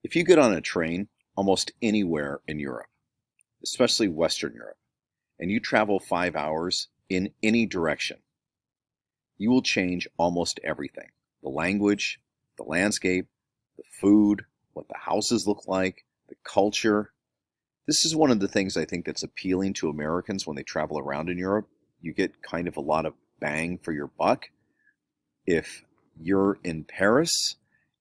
If you get on a train almost anywhere in Europe, especially Western Europe, and you travel 5 hours in any direction, you will change almost everything. The language, the landscape, the food, what the houses look like, the culture. This is one of the things I think that's appealing to Americans when they travel around in Europe. You get kind of a lot of bang for your buck. If you're in Paris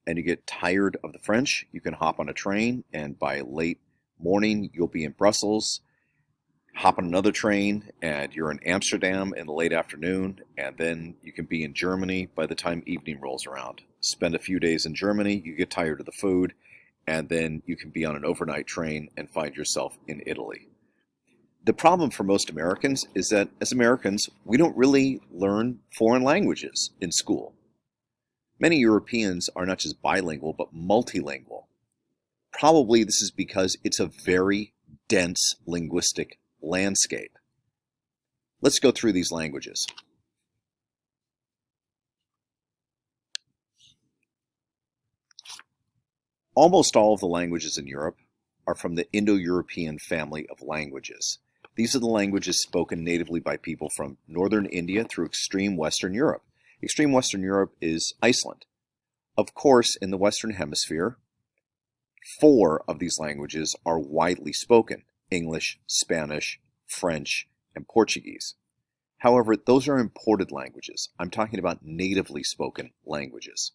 and you get tired of the French, you can hop on a train, and by late morning you'll be in Brussels. Hop on another train and you're in Amsterdam in the late afternoon, and then you can be in Germany by the time evening rolls around. Spend a few days in Germany, you get tired of the food, and then you can be on an overnight train and find yourself in Italy. The problem for most Americans is that as Americans, we don't really learn foreign languages in school. Many Europeans are not just bilingual, but multilingual. Probably this is because it's a very dense linguistic landscape. Let's go through these languages. Almost all of the languages in Europe are from the Indo-European family of languages. These are the languages spoken natively by people from northern India through extreme Western Europe. Extreme Western Europe is Iceland. Of course, in the Western Hemisphere, 4 of these languages are widely spoken: English, Spanish, French, and Portuguese. However, those are imported languages. I'm talking about natively spoken languages.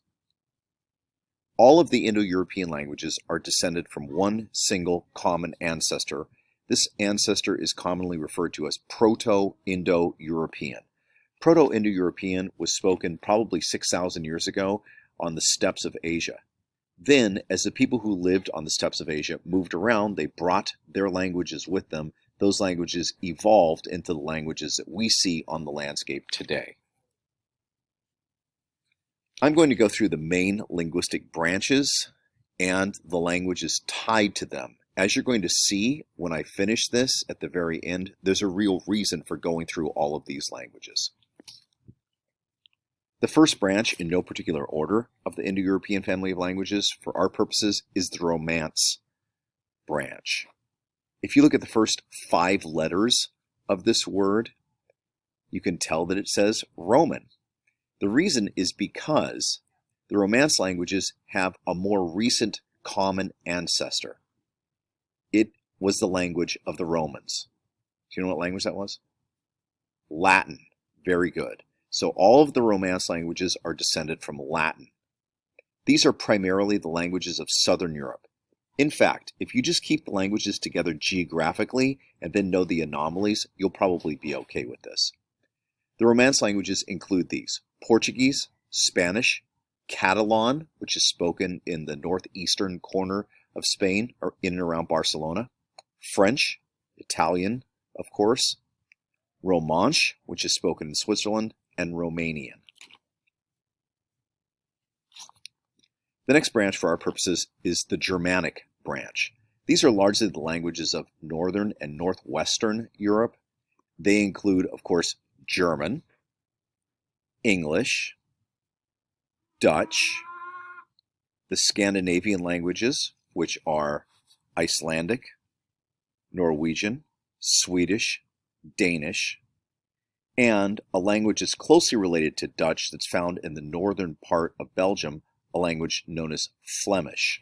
All of the Indo-European languages are descended from one single common ancestor. This ancestor is commonly referred to as Proto IndoEuropean. Proto IndoEuropean was spoken probably 6,000 years ago on the steppes of Asia. Then, as the people who lived on the steppes of Asia moved around, they brought their languages with them. Those languages evolved into the languages that we see on the landscape today. I'm going to go through the main linguistic branches and the languages tied to them. As you're going to see when I finish this at the very end, there's a real reason for going through all of these languages. The first branch, in no particular order, of the Indo-European family of languages, for our purposes, is the Romance branch. If you look at the first 5 letters of this word, you can tell that it says Roman. The reason is because the Romance languages have a more recent common ancestor. It was the language of the Romans. Do you know what language that was? Latin. Very good. So all of the Romance languages are descended from Latin. These are primarily the languages of Southern Europe. In fact, if you just keep the languages together geographically and then know the anomalies, you'll probably be okay with this. The Romance languages include these: Portuguese, Spanish, Catalan, which is spoken in the northeastern corner of Spain or in and around Barcelona, French, Italian, of course, Romansh, which is spoken in Switzerland, and Romanian. The next branch for our purposes is the Germanic branch. These are largely the languages of northern and northwestern Europe. They include, of course, German, English, Dutch, the Scandinavian languages, which are Icelandic, Norwegian, Swedish, Danish, and a language that's closely related to Dutch that's found in the northern part of Belgium, a language known as Flemish.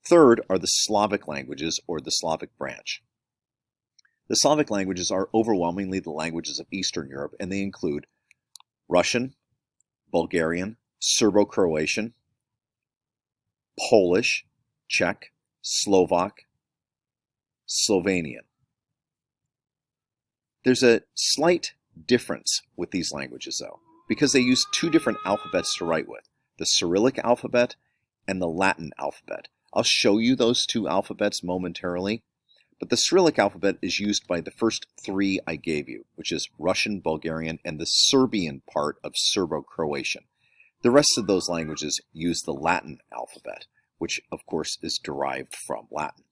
Third are the Slavic languages, or the Slavic branch. The Slavic languages are overwhelmingly the languages of Eastern Europe, and they include Russian, Bulgarian, Serbo-Croatian, Polish, Czech, Slovak, Slovenian. There's a slight difference with these languages, though, because they use 2 different alphabets to write with: the Cyrillic alphabet and the Latin alphabet. I'll show you those 2 alphabets momentarily, but the Cyrillic alphabet is used by the first 3 I gave you, which is Russian, Bulgarian, and the Serbian part of Serbo-Croatian. The rest of those languages use the Latin alphabet, which of course is derived from Latin.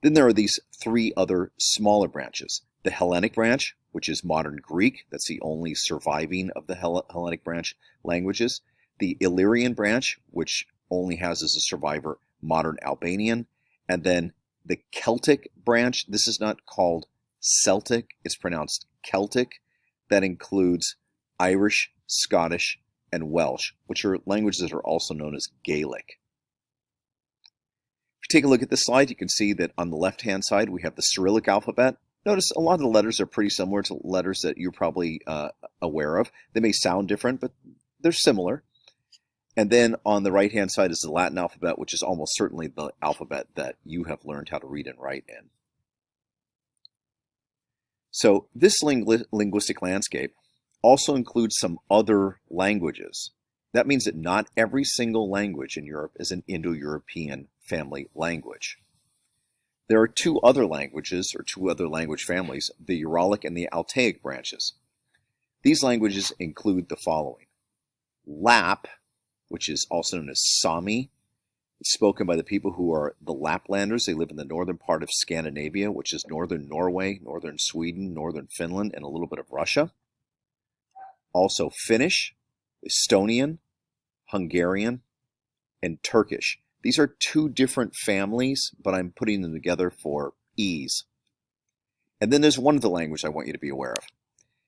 Then there are these 3 other smaller branches: the Hellenic branch, which is modern Greek. That's the only surviving of the Hellenic branch languages. the Illyrian branch, which only has as a survivor modern Albanian, and then the Celtic branch. This is not called Celtic, it's pronounced Celtic. That includes Irish, Scottish, and Welsh, which are languages that are also known as Gaelic. If you take a look at this slide, you can see that on the left-hand side we have the Cyrillic alphabet. Notice a lot of the letters are pretty similar to letters that you're probably aware of. They may sound different, but they're similar. And then on the right-hand side is the Latin alphabet, which is almost certainly the alphabet that you have learned how to read and write in. So this linguistic landscape also includes some other languages. That means that not every single language in Europe is an Indo-European family language. There are two other languages, or two other language families, the Uralic and the Altaic branches. These languages include the following. Lap, which is also known as Sami. It's spoken by the people who are the Laplanders. They live in the northern part of Scandinavia, which is northern Norway, northern Sweden, northern Finland, and a little bit of Russia. Also Finnish, Estonian, Hungarian, and Turkish. These are two different families, but I'm putting them together for ease. And then there's one other language I want you to be aware of.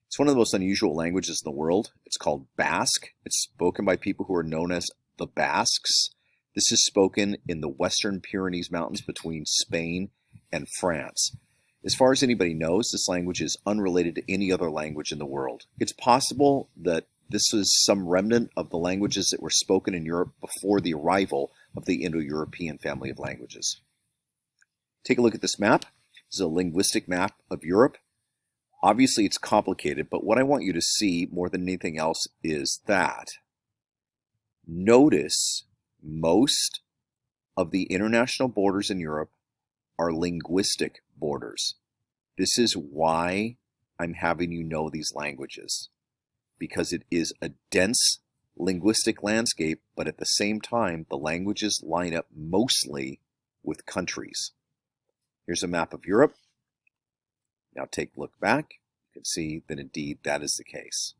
It's one of the most unusual languages in the world. It's called Basque. It's spoken by people who are known as the Basques. This is spoken in the Western Pyrenees Mountains between Spain and France. As far as anybody knows, this language is unrelated to any other language in the world. It's possible that this is some remnant of the languages that were spoken in Europe before the arrival of the Indo-European family of languages. Take a look at this map. This is a linguistic map of Europe. Obviously, it's complicated, but what I want you to see more than anything else is that notice most of the international borders in Europe are linguistic borders. This is why I'm having you know these languages, because it is a dense linguistic landscape, but at the same time, the languages line up mostly with countries. Here's a map of Europe. Now take a look back. You can see that indeed that is the case.